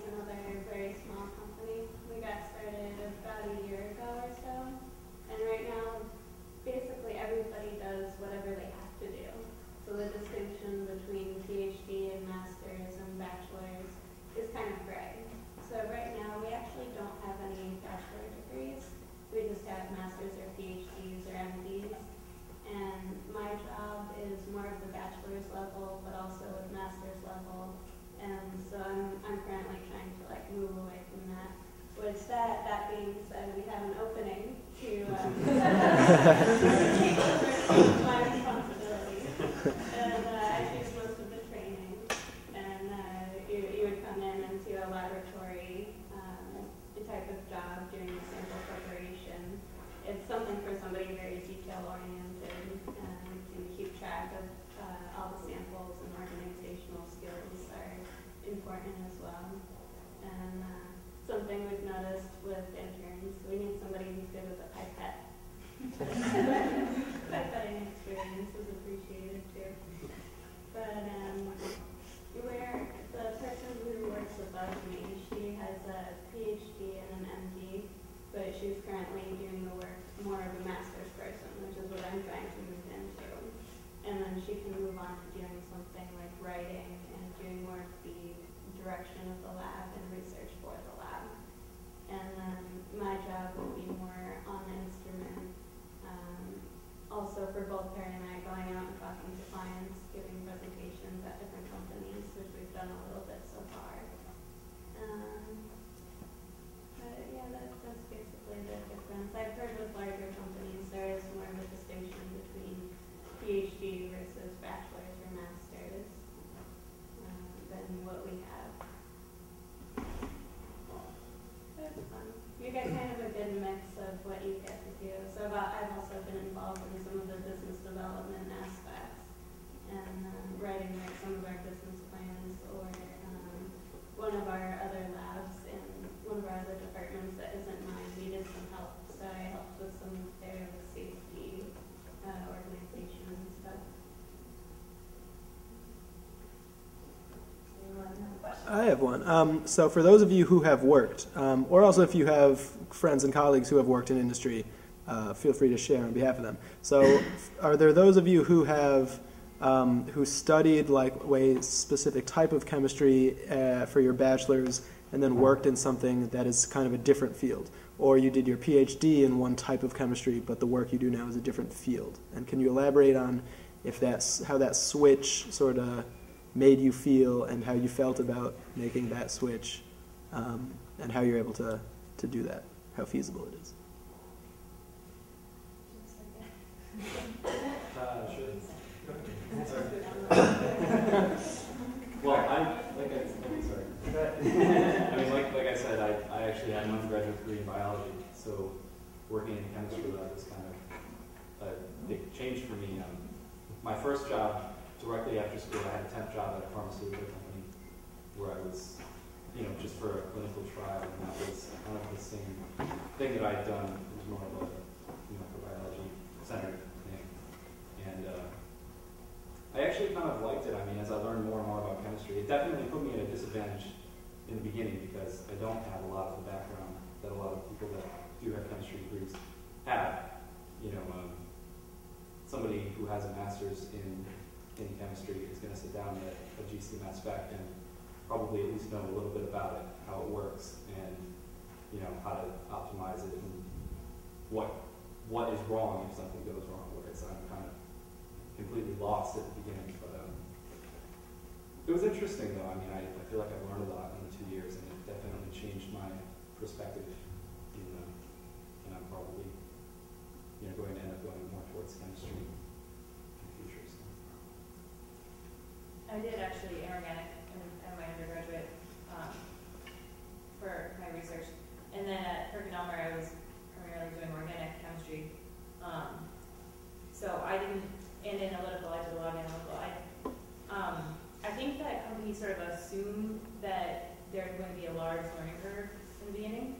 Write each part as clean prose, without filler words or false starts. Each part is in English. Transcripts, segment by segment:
is another very small company. We got started about a year ago or so, and right now, basically everybody does whatever they have to do. So the distinction between PhD and masters and bachelors is kind of gray. So right now, we actually don't have any bachelor degrees. We just have masters or PhDs or MDs. And my job is more of the bachelor's level, but also with master's level. And so I'm currently trying to like move away from that. With that being said, we have an opening to take over my responsibility. And I choose most of the training. And you would come in and do a laboratory type of job doing the sample preparation. It's something for somebody very detail-oriented and can keep track of all the samples, and organizational skills are important as well. And something we've noticed with interns, we need somebody who's good with a pipette. Pipetting experience is appreciated too. But where the person who works above me, she has a PhD and an MD, but she's currently doing the work more of a master's person, which is what I'm trying to move into. And then she can move on to doing something like writing and doing more of the direction of the lab and research for the lab. And then my job would be more on the instrument. Also for both Perry and I, going out and talking to clients, giving presentations at different companies, which we've done a little bit so far. But yeah, that's basically the difference. I've heard with larger companies there is more of a distinction between PhD versus bachelor's or master's than what we have. But it's fun. You get kind of a good mix of what you get to do. So I've also been involved in some of the business development aspects and writing like some of our business plans, or one of our other labs in one of our other departments that isn't mine needed some help. So I helped with some of their safety organization and stuff. Anyone have a question? I have one. So for those of you who have worked, or also if you have friends and colleagues who have worked in industry, feel free to share on behalf of them. So are there those of you who have who studied like a specific type of chemistry for your bachelor's and then worked in something that is kind of a different field? Or you did your PhD in one type of chemistry, but the work you do now is a different field? And can you elaborate on if that's how that switch sort of made you feel and how you felt about making that switch, and how you're able to do that, how feasible it is? Sure. Well, like I said, I actually had an undergraduate degree in biology, so working in a chemistry lab was kind of a big change for me. My first job, directly after school, I had a temp job at a pharmaceutical company where I was, just for a clinical trial, and that was kind of the same thing that I had done. It was more of a biology-centered thing. And I actually kind of liked it. I mean, as I learned more and more about chemistry, it definitely put me at a disadvantage in the beginning because I don't have a lot of the background that a lot of people that do have chemistry degrees have. Somebody who has a master's in chemistry is going to sit down at a GC spec and probably at least know a little bit about it, how it works, and how to optimize it, and what is wrong if something goes wrong. Whereas I'm kind of completely lost at the beginning, but it was interesting though. I mean, I feel like I've learned a lot in the 2 years, and it definitely changed my perspective. And I'm probably going to end up going more towards chemistry in the future. So. I did actually inorganic in my undergraduate for my research, and then at PerkinElmer I was primarily doing organic chemistry. So I didn't, and analytical, I did a lot of analytical. I think that companies sort of assume that there's going to be a large learning curve in the beginning.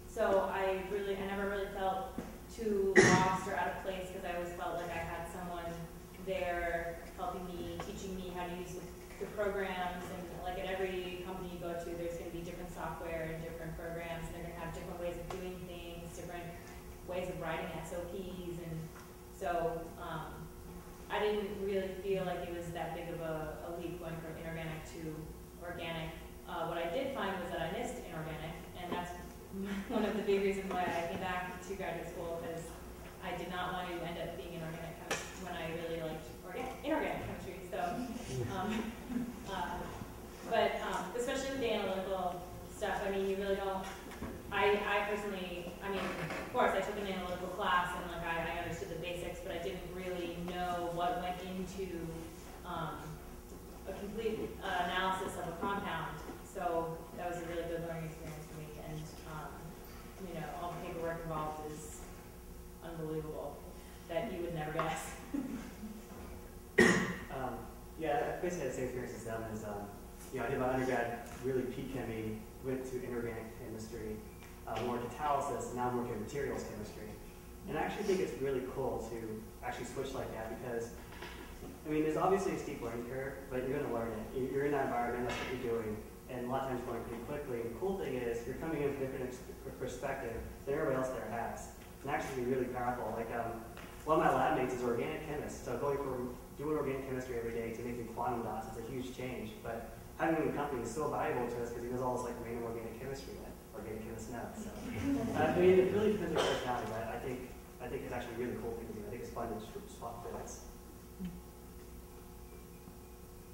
So I never really felt too lost or out of place because I always felt like I had someone there helping me, teaching me how to use the programs, and like at every company you go to, there's going to be ways of writing SOPs, and so I didn't really feel like it was that big of a leap going from inorganic to organic. What I did find was that I missed inorganic, and that's one of the big reasons why I came back to graduate school, because I did not want to end up being an organic chemist when I really liked inorganic chemistry. So, but especially with the analytical stuff, I mean, you really don't. I personally, I mean, of course, I took an analytical class and like I understood the basics, but I didn't really know what went into a complete analysis of a compound. So that was a really good learning experience for me, and you know, all the paperwork involved is unbelievable that you would never guess. Yeah, I basically had the same experience as them. As you know, I did my undergrad really peak chemistry, went to inorganic chemistry, more catalysis, and now I'm working in materials chemistry. And I actually think it's really cool to actually switch like that, because I mean, there's obviously a steep learning curve, but you're going to learn it. You're in that environment, that's what you're doing, and a lot of times you learn pretty quickly. And the cool thing is you're coming in from a different perspective than everybody else there has. And actually be really powerful. Like one of my lab mates is an organic chemist, so going from doing organic chemistry every day to making quantum dots is a huge change. But having him in the company is so valuable to us because he knows all this like random organic chemistry that organic chemists know. So I mean, it really depends on your personality, but I think it's actually a really cool thing to do. I think it's fun to swap fits.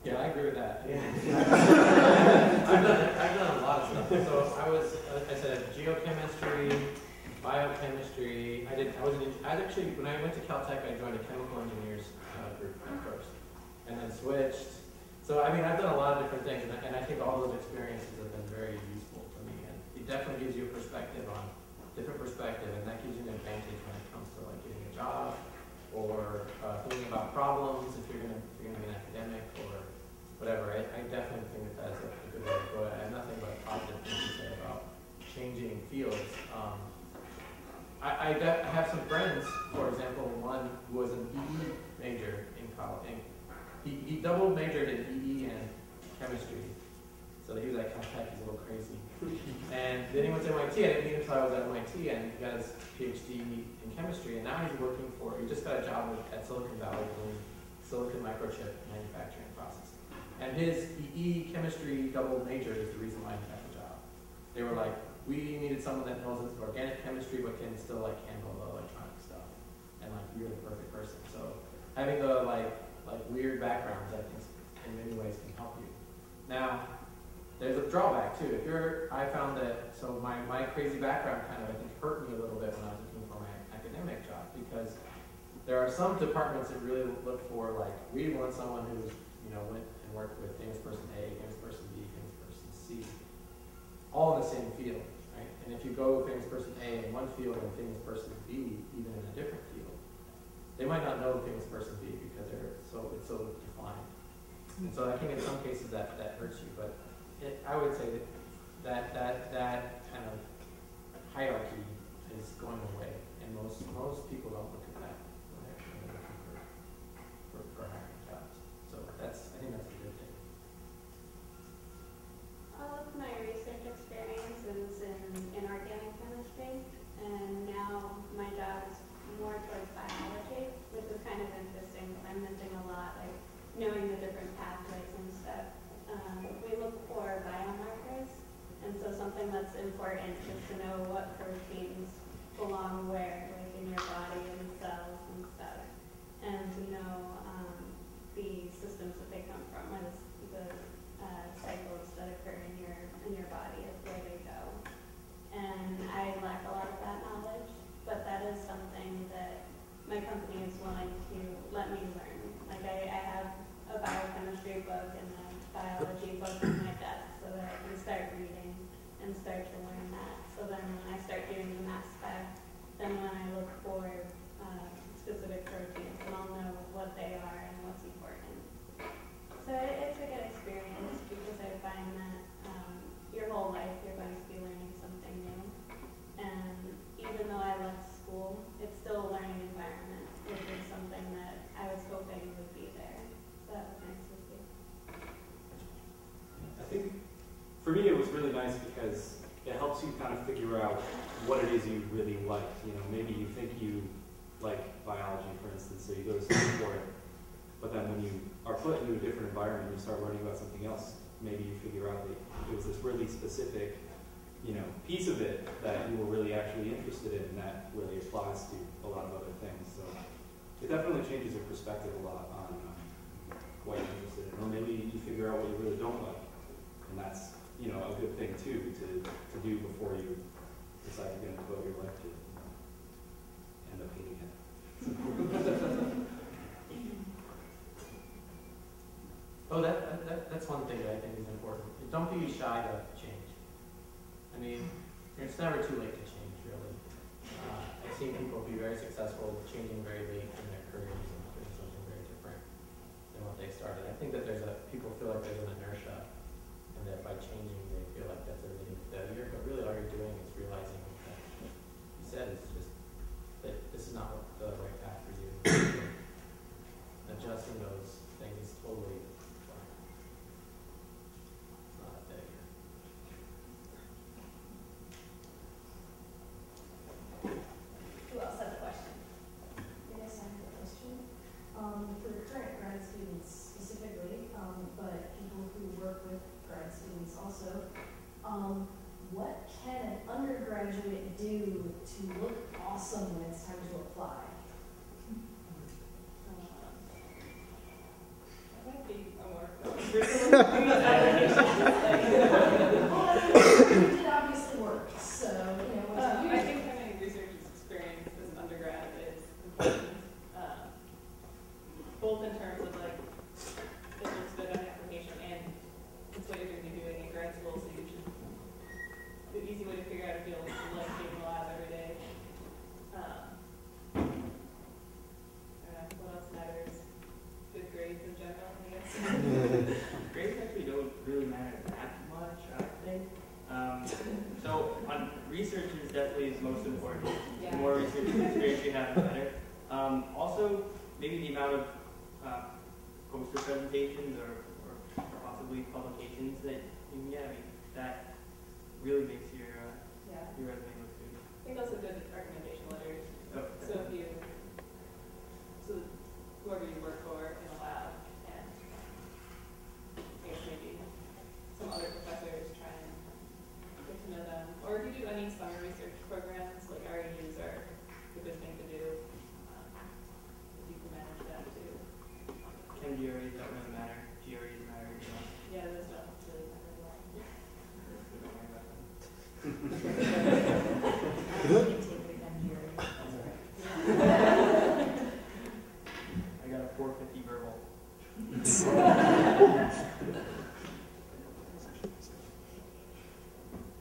Yeah, I agree with that. Yeah. I've done a lot of stuff. So I said geochemistry, biochemistry. I was actually, when I went to Caltech, I joined a chemical engineers group at first, and then switched. So I mean, I've done a lot of different things, and I think all those experiences have been very useful for me. And it definitely gives you a perspective on different perspective, and that gives you an advantage when it comes to like getting a job or thinking about problems if you're gonna be an academic or whatever. I definitely think that that's a good way to go. I have nothing but positive things to say about changing fields. I have some friends, for example, one who was an EE major in college. He double majored in EE and chemistry. So he was at Caltech, he's a little crazy. And then he went to MIT, I didn't meet him until I was at MIT, and he got his PhD in chemistry, and now he's working he just got a job at Silicon Valley doing silicon microchip manufacturing process. And his EE chemistry double major is the reason why he got the job. They were like, we needed someone that knows organic chemistry but can still like handle the electronic stuff. And like, you're the perfect person. So having the like weird backgrounds, I think in many ways can help you. Now, there's a drawback too. I found that, so my crazy background kind of, I think, hurt me a little bit when I was looking for my academic job, because there are some departments that really look for, like, we want someone who's, you know, went and worked with famous person A, famous person B, famous person C, all in the same field, right? And if you go famous person A in one field and famous person B, even in a different field, they might not know famous person B because it's so defined. And so I think in some cases that hurts you, but I would say that kind of hierarchy is going away, and most people don't look at that when they're looking for hiring jobs. So I think that's a good thing. All of my research experience is in inorganic chemistry, and now my job is more towards biology, which is kind of interesting because I'm missing a lot, like knowing the different pathways and stuff. We look for biomarkers, and so something that's important is to know what proteins belong where, like in your body and cells and stuff, and to know the systems that they come from, or the cycles that occur in your body of where they go. And I lack a lot of that knowledge, but that is something that my company is willing to let me learn. Like I have a biochemistry book and a biology book on my desk so that I can start reading and start to learn that. So then when I start doing the mass spec, then when I look for specific proteins, then I'll know what they are and what's important. So it's a good experience because I find that your whole life you're going to be learning something new. And even though I left school, it's still a learning environment, which is something that I was hoping would be there. So that was nice to see. I think for me it was really nice because it helps you kind of figure out what it is you really like. You know, maybe you think you like biology, for instance, so you go to school for it. But then when you are put into a different environment, you start learning about something else. Maybe you figure out that it was this really specific, you know, piece of it that you were really actually interested in, and that really applies to a lot of other things. So it definitely changes your perspective a lot on what you're interested in. Or maybe you figure out what you really don't like, and that's, you know, a good thing too to do before you decide you're going to devote your life to it. End up hating it. Oh, that's one thing that I think is important. Don't be shy to change. I mean, it's never too late to change, really. I've seen people be very successful changing very late in their careers and doing something very different than what they started. I think that people feel like there's an inertia, and that by changing they feel like that's everything failure. But really, all you're doing is realizing that you said it's just that this is not the right path for you. Adjusting those things is totally fine. It's not a failure. Who else has a question? Yes, I have a question. For current grad students specifically, but people who work with grad students also, what can an undergraduate do to look awesome when it's time to apply? That might be a more It obviously works, so, you know, what do you I do? think having research experience as an undergrad is important, both in terms of like it looks good on the application and it's what you're going to be doing in grad school, so you should. The easy way to figure out if you like being in the lab every day. I don't know, what else matters? Good grades in general, I guess. Grades actually don't really matter that much, I think. So on research is definitely most important. Yeah. The more research experience you have, the better. Also, maybe the amount of poster presentations or possibly publications that you can get. I mean, that really makes your resume look good. I think also good recommendation letters. Oh, So if you, so whoever you work for in a lab, and I guess maybe some other professors try and get to know them. Or if you do any summer research programs, like REUs are a good thing to do. If you can manage that too. Chem GREs don't really matter. GREs matter, you know. Yeah, those don't really matter a lot. So don't worry about them.